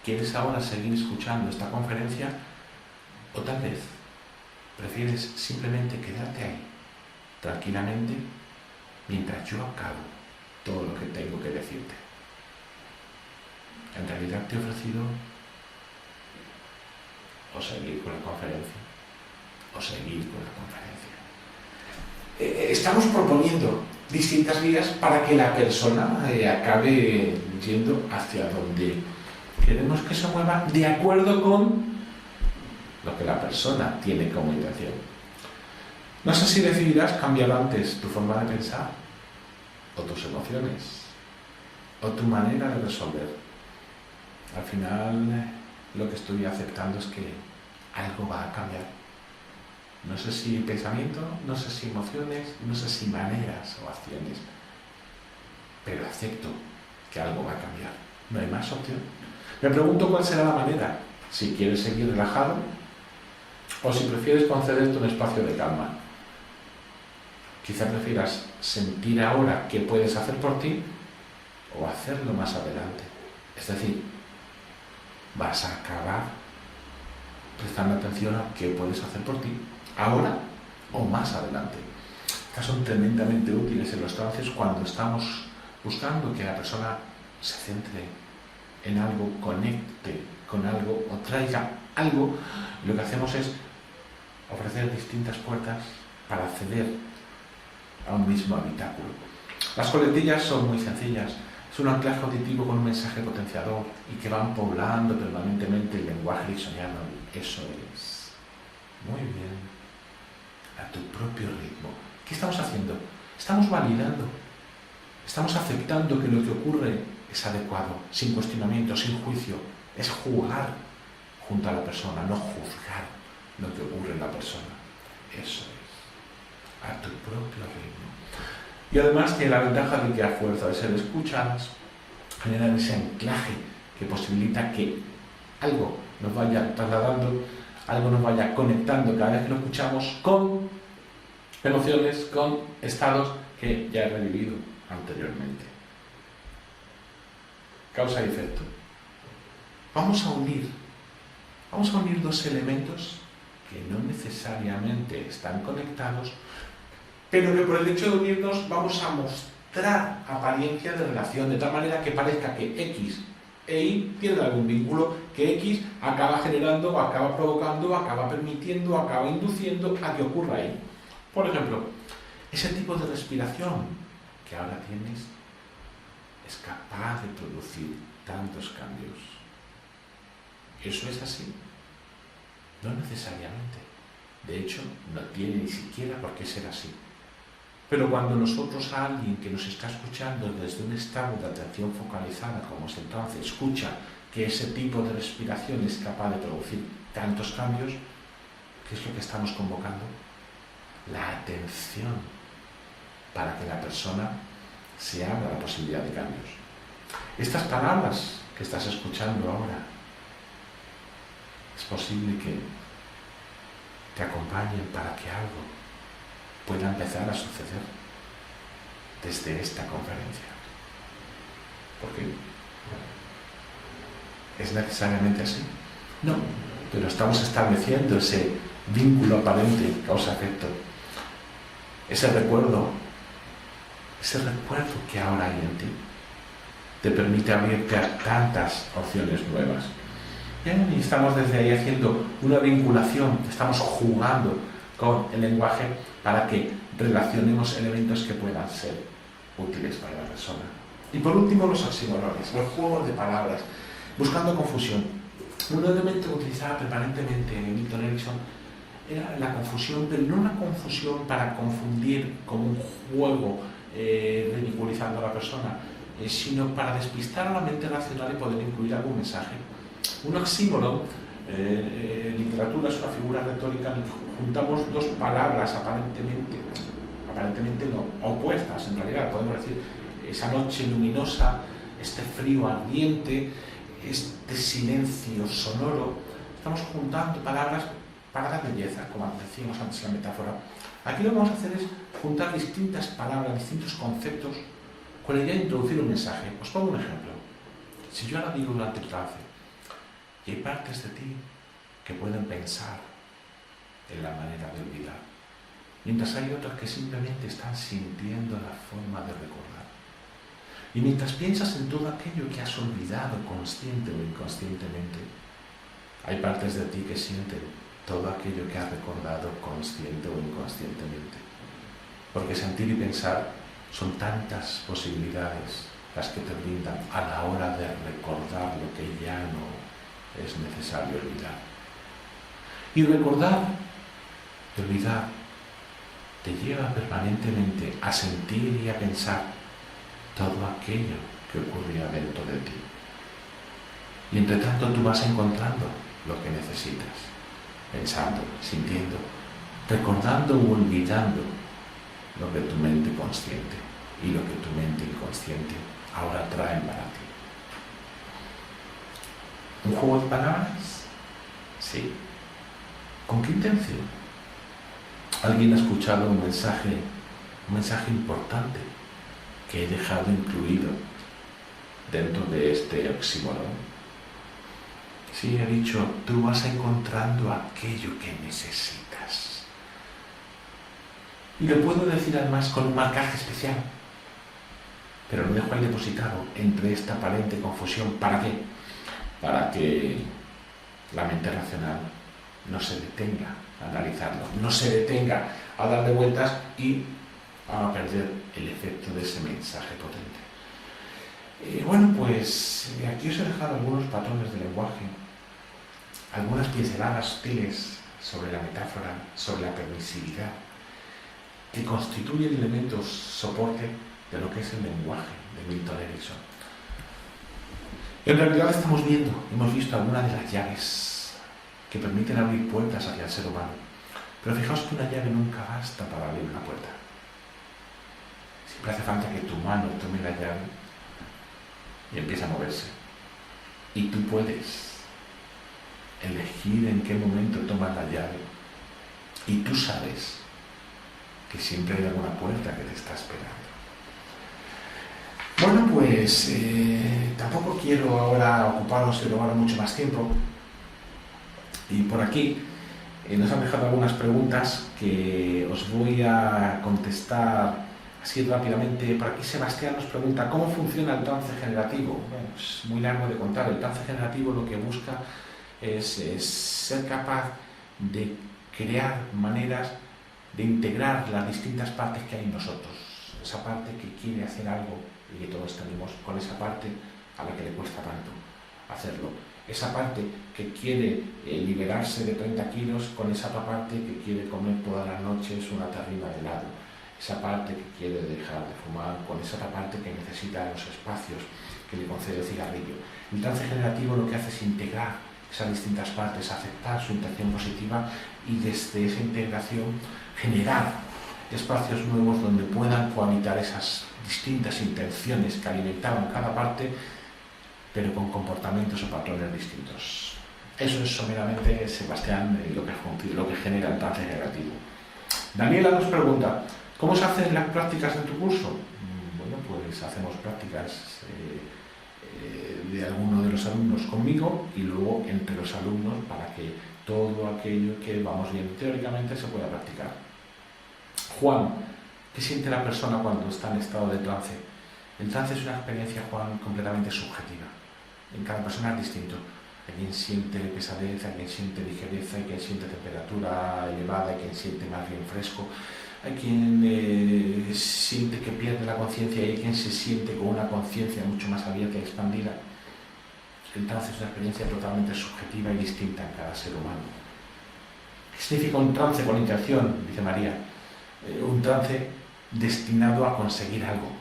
quieres ahora seguir escuchando esta conferencia o tal vez prefieres simplemente quedarte ahí, tranquilamente, mientras yo acabo todo lo que tengo que decirte. En realidad te he ofrecido o seguir con la conferencia o seguir con la conferencia. Estamos proponiendo distintas vías para que la persona acabe yendo hacia donde queremos que se mueva de acuerdo con lo que la persona tiene como intención. No sé si decidirás cambiar antes tu forma de pensar o tus emociones o tu manera de resolver. Al final lo que estoy aceptando es que algo va a cambiar. No sé si pensamiento, no sé si emociones, no sé si maneras o acciones, pero acepto que algo va a cambiar. No hay más opción. Me pregunto cuál será la manera, si quieres seguir relajado o si prefieres concederte un espacio de calma. Quizá prefieras sentir ahora qué puedes hacer por ti o hacerlo más adelante. Es decir, vas a acabar prestando atención a qué puedes hacer por ti ahora o más adelante. Estas son tremendamente útiles en los trances cuando estamos buscando que la persona se centre en algo, conecte con algo o traiga algo. Lo que hacemos es ofrecer distintas puertas para acceder a un mismo habitáculo. Las coletillas son muy sencillas. Es un anclaje auditivo con un mensaje potenciador y que van poblando permanentemente el lenguaje ericksoniano. Eso es. Muy bien. A tu propio ritmo. ¿Qué estamos haciendo? Estamos validando. Estamos aceptando que lo que ocurre es adecuado, sin cuestionamiento, sin juicio. Es jugar junto a la persona, no juzgar lo que ocurre en la persona. Eso es. A tu propio ritmo. Y además tiene la ventaja de que a fuerza de ser escuchadas, generan ese anclaje que posibilita que algo nos vaya trasladando, algo nos vaya conectando cada vez que lo escuchamos con emociones, con estados que ya he revivido anteriormente. Causa y efecto. Vamos a unir dos elementos que no necesariamente están conectados, pero que por el hecho de unirnos vamos a mostrar apariencia de relación, de tal manera que parezca que X e Y tienen algún vínculo, que X acaba generando, acaba provocando, acaba permitiendo, acaba induciendo a que ocurra ahí. Por ejemplo, ese tipo de respiración que ahora tienes es capaz de producir tantos cambios. ¿Eso es así? No necesariamente. De hecho, no tiene ni siquiera por qué ser así. Pero cuando nosotros a alguien que nos está escuchando desde un estado de atención focalizada, como es el trance, escucha que ese tipo de respiración es capaz de producir tantos cambios, ¿qué es lo que estamos convocando? La atención para que la persona se abra a la posibilidad de cambios. Estas palabras que estás escuchando ahora, es posible que te acompañen para que algo pueda empezar a suceder desde esta conferencia. ¿Por qué? ¿Es necesariamente así? No, pero estamos estableciendo ese vínculo aparente causa-efecto, ese recuerdo que ahora hay en ti, te permite abrirte a tantas opciones nuevas. Bien, y estamos desde ahí haciendo una vinculación, estamos jugando con el lenguaje para que relacionemos elementos que puedan ser útiles para la persona. Y por último, los oxímoros, los juegos de palabras, buscando confusión. Un elemento que utilizaba permanentemente Milton Erickson era la confusión, pero no una confusión para confundir como un juego ridiculizando a la persona, sino para despistar a la mente racional y poder incluir algún mensaje. Un oxímoron, en literatura, es una figura retórica en la que juntamos dos palabras aparentemente no, opuestas, en realidad, podemos decir, esa noche luminosa, este frío ardiente, este silencio sonoro. Estamos juntando palabras para dar belleza, como decíamos antes en la metáfora. Aquí lo que vamos a hacer es juntar distintas palabras, distintos conceptos, con la idea de introducir un mensaje. Os pongo un ejemplo. Si yo ahora digo durante el trance, y hay partes de ti que pueden pensar en la manera de olvidar, mientras hay otras que simplemente están sintiendo la forma de recordar. Y mientras piensas en todo aquello que has olvidado consciente o inconscientemente, hay partes de ti que sienten todo aquello que has recordado consciente o inconscientemente. Porque sentir y pensar son tantas posibilidades las que te brindan a la hora de recordar lo que ya no es necesario olvidar. Y recordar y olvidar te lleva permanentemente a sentir y a pensar todo aquello que ocurría dentro de ti. Y entre tanto tú vas encontrando lo que necesitas, pensando, sintiendo, recordando o olvidando lo que tu mente consciente y lo que tu mente inconsciente ahora traen para ti. ¿Un juego de palabras? Sí. ¿Con qué intención? Alguien ha escuchado un mensaje importante que he dejado incluido dentro de este oxímoron. Sí, he dicho, tú vas encontrando aquello que necesitas. Y lo puedo decir además con un marcaje especial, pero lo dejo ahí depositado entre esta aparente confusión. ¿Para qué? Para que la mente racional no se detenga a analizarlo, no se detenga a darle vueltas y a perder el efecto de ese mensaje potente. Bueno, pues aquí os he dejado algunos patrones de lenguaje, algunas pinceladas sutiles sobre la metáfora, sobre la permisividad, que constituyen elementos soporte de lo que es el lenguaje de Milton Erickson. En realidad hemos visto algunas de las llaves que permiten abrir puertas hacia el ser humano. Pero fijaos que una llave nunca basta para abrir una puerta. Siempre hace falta que tu mano tome la llave y empiece a moverse. Y tú puedes elegir en qué momento tomas la llave. Y tú sabes que siempre hay alguna puerta que te está esperando. Bueno, pues tampoco quiero ahora ocuparos y robar mucho más tiempo. Y por aquí nos han dejado algunas preguntas que os voy a contestar así rápidamente. Por aquí Sebastián nos pregunta, ¿cómo funciona el trance generativo? Bueno, es muy largo de contar. El trance generativo lo que busca es ser capaz de crear maneras de integrar las distintas partes que hay en nosotros. Esa parte que quiere hacer algo y que todos tenemos, con esa parte a la que le cuesta tanto hacerlo. Esa parte que quiere liberarse de 30 kilos, con esa otra parte que quiere comer todas las noches una terrina de helado. Esa parte que quiere dejar de fumar, con esa otra parte que necesita los espacios que le concede el cigarrillo. El trance generativo lo que hace es integrar esas distintas partes, aceptar su intención positiva y desde esa integración generar espacios nuevos donde puedan cohabitar esas distintas intenciones que alimentaban cada parte, pero con comportamientos o patrones distintos. Eso es someramente, Sebastián, lo que genera el trance generativo. Daniela nos pregunta, ¿cómo se hacen las prácticas en tu curso? Bueno, pues hacemos prácticas de alguno de los alumnos conmigo y luego entre los alumnos para que todo aquello que vamos viendo teóricamente se pueda practicar. Juan, ¿qué siente la persona cuando está en estado de trance? El trance es una experiencia, Juan, completamente subjetiva. En cada persona es distinto. Hay quien siente pesadez, hay quien siente ligereza, hay quien siente temperatura elevada, hay quien siente más bien fresco, hay quien siente que pierde la conciencia y hay quien se siente con una conciencia mucho más abierta y expandida. El trance es una experiencia totalmente subjetiva y distinta en cada ser humano. ¿Qué significa un trance con intención? Dice María. Un trance destinado a conseguir algo.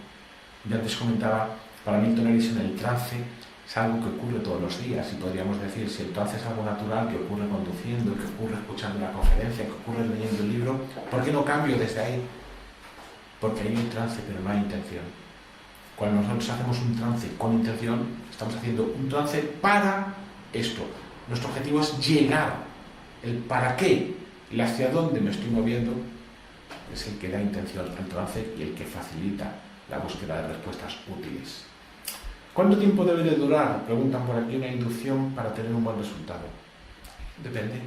Ya antes comentaba, para Milton Erickson el trance es algo que ocurre todos los días y podríamos decir, si el trance es algo natural que ocurre conduciendo, que ocurre escuchando una conferencia, que ocurre leyendo el libro, ¿por qué no cambio desde ahí? Porque ahí hay trance pero no hay intención. Cuando nosotros hacemos un trance con intención, estamos haciendo un trance para esto. Nuestro objetivo es llegar. El para qué, el hacia dónde me estoy moviendo, es el que da intención al trance y el que facilita la búsqueda de respuestas útiles. ¿Cuánto tiempo debe de durar? Preguntan por aquí, una inducción para tener un buen resultado. Depende.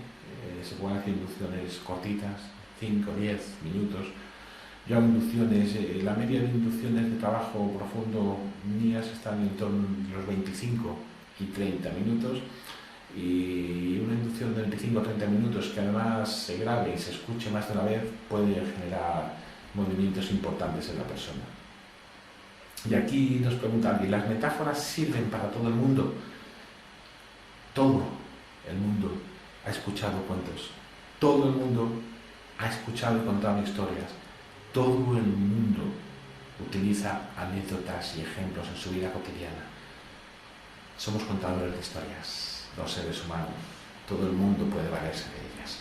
Se pueden hacer inducciones cortitas, 5 o 10 minutos. Yo hago inducciones, la media de inducciones de trabajo profundo mías están en torno a los 25 y 30 minutos. Y una inducción de 25 o 30 minutos que además se grabe y se escuche más de una vez puede generar movimientos importantes en la persona. Y aquí nos pregunta alguien, ¿las metáforas sirven para todo el mundo? Todo el mundo ha escuchado cuentos, todo el mundo ha escuchado y contado historias, todo el mundo utiliza anécdotas y ejemplos en su vida cotidiana. Somos contadores de historias, los seres humanos, todo el mundo puede valerse de ellas.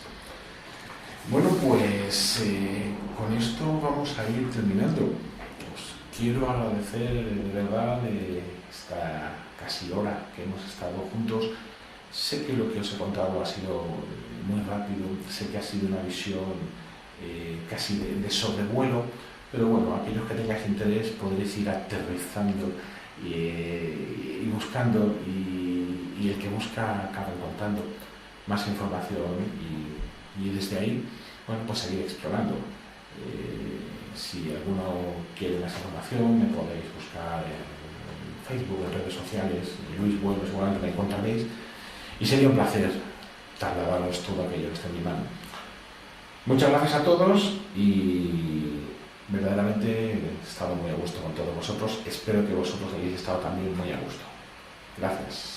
Bueno, pues con esto vamos a ir terminando. Os quiero agradecer de verdad esta casi hora que hemos estado juntos. Sé que lo que os he contado ha sido muy rápido, sé que ha sido una visión casi de sobrevuelo, pero bueno, aquellos que tengáis interés podréis ir aterrizando y buscando, y el que busca acaba encontrando más información y desde ahí, bueno, pues seguir explorando. Si alguno quiere más información, me podéis buscar en Facebook, en redes sociales, Luis Bueno, seguramente me encontraréis, y sería un placer trasladaros todo aquello que esté en mi mano. Muchas gracias a todos y verdaderamente he estado muy a gusto con todos vosotros. Espero que vosotros hayáis estado también muy a gusto. Gracias.